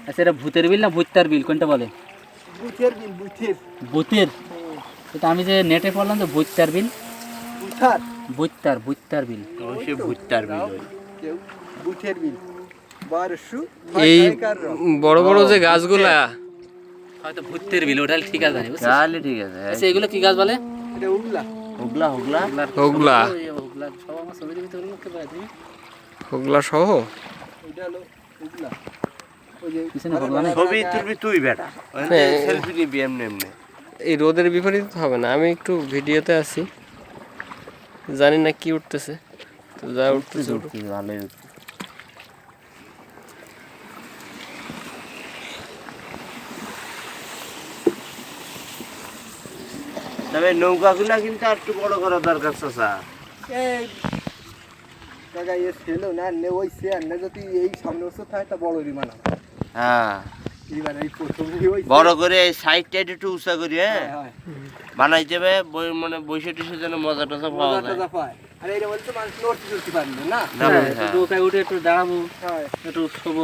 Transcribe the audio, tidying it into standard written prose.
আচ্ছা, এটা ভূতের বিল না ভূতার বিল কোনটা বলে? ভূতের বিল, ভূতের। ভূতের? এটা আমি যে নেটে পড়লাম তো ভূতার বিল। ভূতার? ভূতার বিল। অবশ্যই ভূতার বিল। কেউ ভূতের বিল। বারসু এই বড় বড় যে গাছগুলা হয়তো ভূতের বিল, ওটা ঠিক আছে জানি, বুঝছিস? তাহলে ঠিক আছে। আচ্ছা, এগুলো কি গাছ বলে? এটা উগলা। হুগলা হুগলা হোগলা। ওগুলা সব আমার ছবির ভিতরে লিখতে পারে তুমি? হোগলা সহ এটা হলো উগলা। ওই যে পিছনে ভগবান ছবি তুলবি তুই বেটা, হ্যাঁ। সেলফি নিবি এমনি এমনি। এই রোদের বিপরীত হবে না, আমি একটু ভিডিওতে আছি, জানি না কি উঠতেছে, তো যা উঠতেছে উঠুক। ভালোই তবে নৌকাগুলা কিন্তু আর একটু বড় করা দরকার চাচা। এই কাকা এর ছেলে না নে ওই সে না যদি এই সামনে বছর থাকে তা বড় রিমানা। হ্যাঁ, এইবার এই প্রথম ওই বড় করে এই সাইডটা একটু উঁচা করি, হ্যাঁ হয় বানাই যাবে, মানে বৈশে টসে যেন মজা টজা পাওয়া মজাটা যায়। যা পায়। আর এইটা বলতে মানুষ নড়তে চড়তে পারবে না। না, হ্যাঁ, হ্যাঁ। একটু উঠে একটু দাঁড়াবো, হয় একটু ছবি